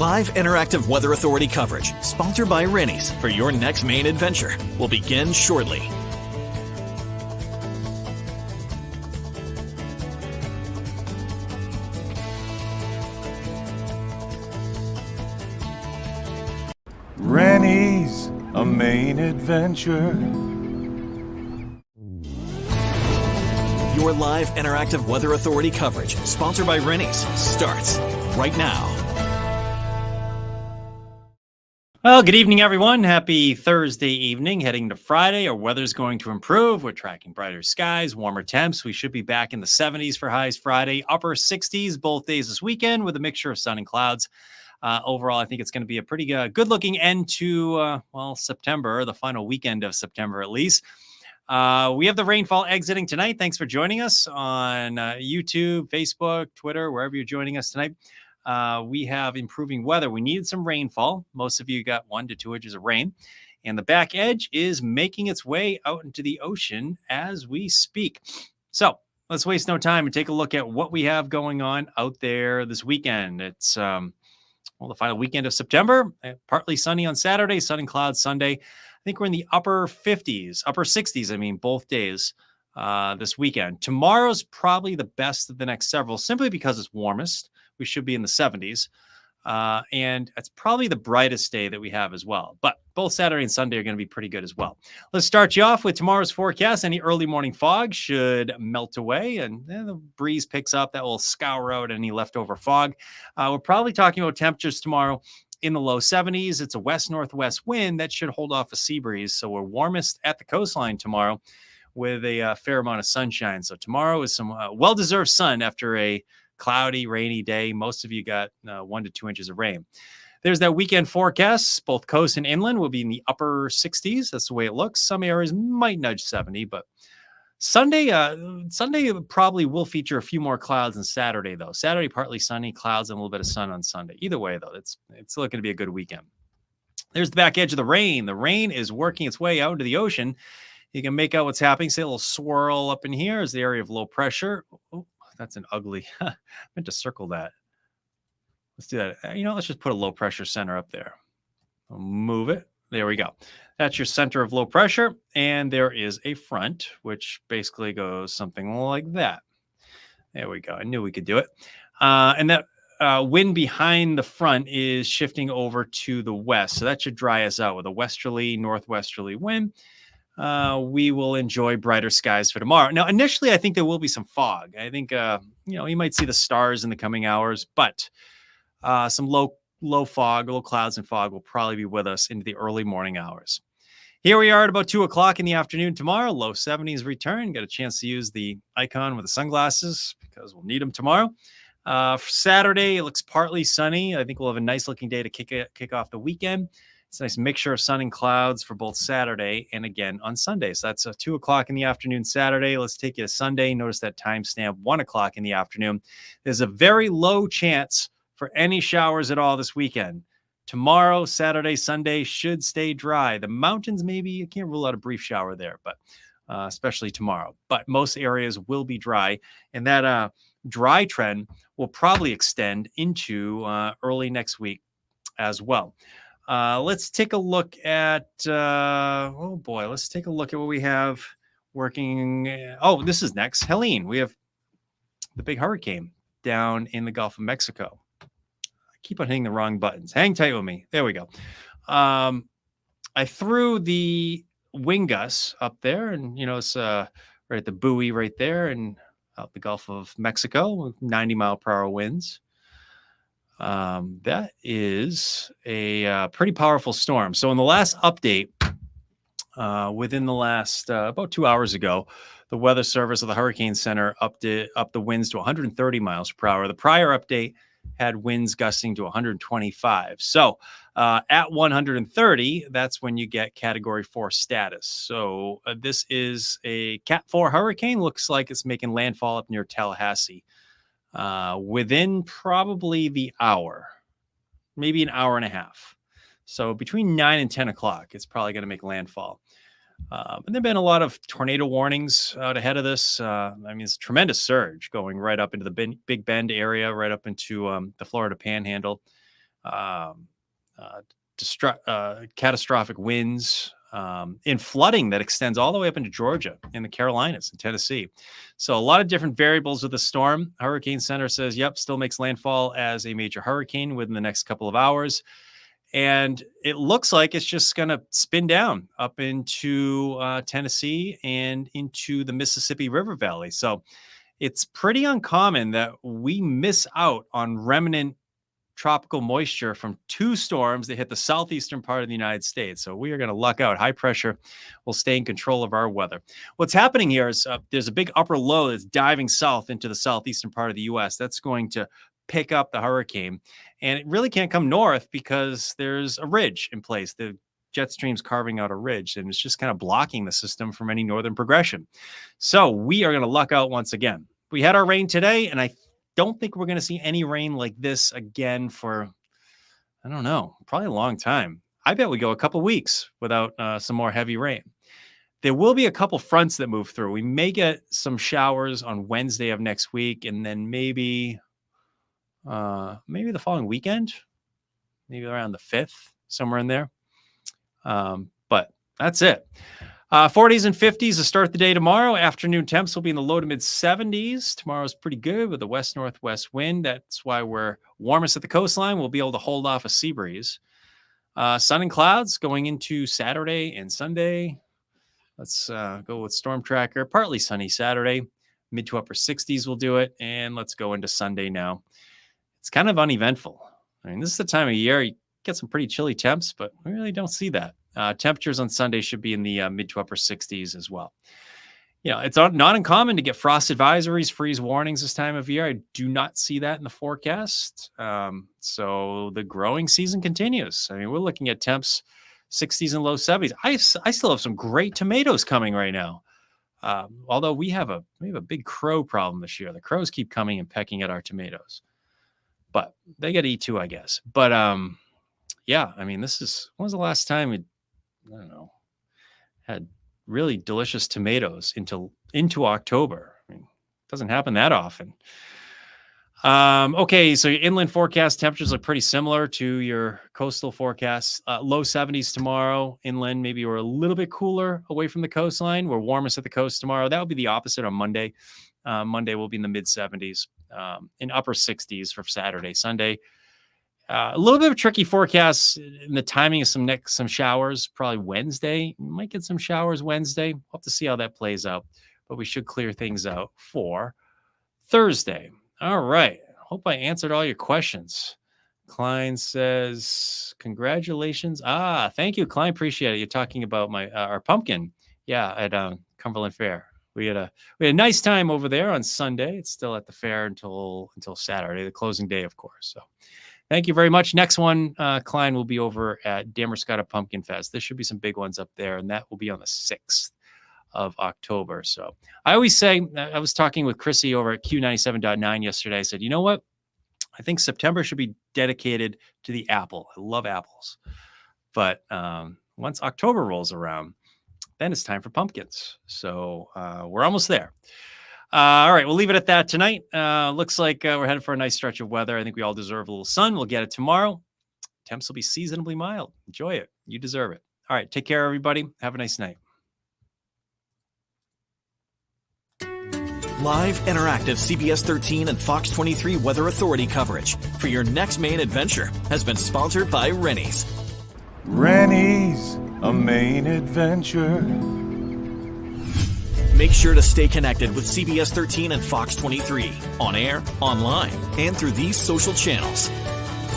Live interactive Weather Authority coverage, sponsored by Rennie's, for your next Maine adventure, will begin shortly. Rennie's, a Maine adventure. Your live interactive Weather Authority coverage, sponsored by Rennie's, starts right now. Well, good evening, everyone. Happy Thursday evening. Heading to Friday, our weather's going to improve. We're tracking brighter skies, warmer temps. We should be back in the 70s for highs Friday, upper 60s both days this weekend with a mixture of sun and clouds. Overall, I think it's going to be a pretty good-looking end to, September, the final weekend of September at least. We have the rainfall exiting tonight. Thanks for joining us on YouTube, Facebook, Twitter, wherever you're joining us tonight. We have improving weather. We needed some rainfall. Most of you got 1 to 2 inches of rain. And the back edge is making its way out into the ocean as we speak. So let's waste no time and take a look at what we have going on out there this weekend. It's the final weekend of September. Partly sunny on Saturday, sun and clouds Sunday. I think we're in the upper 50s, upper 60s, both days this weekend. Tomorrow's probably the best of the next several, simply because it's warmest. We should be in the 70s. And it's probably the brightest day that we have as well. But both Saturday and Sunday are going to be pretty good as well. Let's start you off with tomorrow's forecast. Any early morning fog should melt away, and the breeze picks up. That will scour out any leftover fog. We're probably talking about temperatures tomorrow in the low 70s. It's a west-northwest wind that should hold off a sea breeze. So we're warmest at the coastline tomorrow with a fair amount of sunshine. So tomorrow is some well-deserved sun after a cloudy, rainy day. Most of you got 1 to 2 inches of rain. There's that weekend forecast. Both coast and inland will be in the upper 60s. That's the way it looks. Some areas might nudge 70, but Sunday probably will feature a few more clouds than Saturday, though. Saturday, partly sunny, clouds, and a little bit of sun on Sunday. Either way, though, it's looking to be a good weekend. There's the back edge of the rain. The rain is working its way out into the ocean. You can make out what's happening. See a little swirl up in here is the area of low pressure. Oh, that's an ugly, I meant to circle that. Let's do that. Let's just put a low pressure center up there. I'll move it. There we go. That's your center of low pressure. And there is a front, which basically goes something like that. There we go. I knew we could do it. And that wind behind the front is shifting over to the west. So that should dry us out with a westerly, northwesterly wind. We will enjoy brighter skies for tomorrow. Now, initially, I think there will be some fog. I think, you might see the stars in the coming hours, but some low fog, low clouds and fog will probably be with us into the early morning hours. Here we are at about 2 o'clock in the afternoon tomorrow. Low 70s return. Got a chance to use the icon with the sunglasses because we'll need them tomorrow. For Saturday, it looks partly sunny. I think we'll have a nice looking day to kick off the weekend. It's a nice mixture of sun and clouds for both Saturday and again on Sunday. So that's 2 o'clock in the afternoon Saturday. Let's take you to Sunday. Notice that timestamp, 1 o'clock in the afternoon. There's a very low chance for any showers at all this weekend. Tomorrow, Saturday, Sunday should stay dry. The mountains, maybe you can't rule out a brief shower there, but especially tomorrow. But most areas will be dry, and that dry trend will probably extend into early next week as well. Let's take a look at, let's take a look at what we have working. Oh, this is next. Helene, we have the big hurricane down in the Gulf of Mexico. I keep on hitting the wrong buttons. Hang tight with me. There we go. I threw the wind gusts up there, and, it's right at the buoy right there and out the Gulf of Mexico with 90-mile-per-hour winds. That is a pretty powerful storm. So in the last update, within the last about 2 hours ago, the Weather Service of the Hurricane Center upped the winds to 130 miles per hour. The prior update had winds gusting to 125. So at 130, that's when you get Category 4 status. So this is a Cat 4 hurricane. Looks like it's making landfall up near Tallahassee. Within probably the hour, maybe an hour and a half. So between 9 and 10 o'clock, it's probably going to make landfall. And there have been a lot of tornado warnings out ahead of this. It's a tremendous surge going right up into the Big Bend area, right up into the Florida Panhandle. catastrophic winds, and flooding that extends all the way up into Georgia and the Carolinas and Tennessee. So a lot of different variables with the storm. Hurricane Center says, yep, still makes landfall as a major hurricane within the next couple of hours. And it looks like it's just going to spin down up into Tennessee and into the Mississippi River Valley. So it's pretty uncommon that we miss out on remnant tropical moisture from two storms that hit the southeastern part of the United States. So we are going to luck out. High pressure will stay in control of our weather. What's happening here is there's a big upper low that's diving south into the southeastern part of the U.S. That's going to pick up the hurricane. And it really can't come north because there's a ridge in place. The jet stream's carving out a ridge, and it's just kind of blocking the system from any northern progression. So we are going to luck out once again. We had our rain today, and I don't think we're going to see any rain like this again for, I don't know, probably a long time. I bet we go a couple weeks without some more heavy rain. There will be a couple fronts that move through. We may get some showers on Wednesday of next week, and then maybe the following weekend, maybe around the 5th, somewhere in there. But that's it. 40s and 50s to start the day tomorrow. Afternoon temps will be in the low to mid 70s. Tomorrow's pretty good with a west-northwest wind. That's why we're warmest at the coastline. We'll be able to hold off a sea breeze. Sun and clouds going into Saturday and Sunday. Let's go with Storm Tracker. Partly sunny Saturday. Mid to upper 60s will do it. And let's go into Sunday now. It's kind of uneventful. I mean, this is the time of year you get some pretty chilly temps, but we really don't see that. Temperatures on Sunday should be in the mid to upper 60s as well. You know, it's not uncommon to get frost advisories, freeze warnings this time of year. I do not see that in the forecast. So the growing season continues. I mean, we're looking at temps 60s and low 70s. I still have some great tomatoes coming right now. Although we have a big crow problem this year. The crows keep coming and pecking at our tomatoes. But they get to eat too, I guess. But yeah, I mean, when was the last time we, I don't know, had really delicious tomatoes into October? I mean, it doesn't happen that often. Okay, so your inland forecast temperatures look pretty similar to your coastal forecasts. Low 70s tomorrow. Inland, maybe we're a little bit cooler away from the coastline. We're warmest at the coast tomorrow. That would be the opposite on Monday. Monday will be in the mid 70s, in upper 60s for Saturday, Sunday. A little bit of a tricky forecast in the timing of some showers, probably Wednesday. You might get some showers Wednesday. We'll have to see how that plays out, but we should clear things out for Thursday. All right. Hope I answered all your questions. Klein says, congratulations. Thank you, Klein. Appreciate it. You're talking about our pumpkin. Yeah, at Cumberland Fair. We had a nice time over there on Sunday. It's still at the fair until Saturday, the closing day, of course. So thank you very much. Next one, Klein, will be over at Damerscott Pumpkin Fest. There should be some big ones up there, and that will be on the 6th of October. So I always say, I was talking with Chrissy over at Q97.9 yesterday. I said, you know what? I think September should be dedicated to the apple. I love apples. But once October rolls around, then it's time for pumpkins. So we're almost there. All right, we'll leave it at that tonight. Looks like we're headed for a nice stretch of weather. I think we all deserve a little sun. We'll get it tomorrow. Temps will be seasonably mild. Enjoy it. You deserve it. All right, take care, everybody. Have a nice night. Live, interactive CBS 13 and Fox 23 Weather Authority coverage for your next Maine adventure has been sponsored by Rennie's. Rennie's, a Maine adventure. Make sure to stay connected with CBS 13 and Fox 23 on air, online, and through these social channels.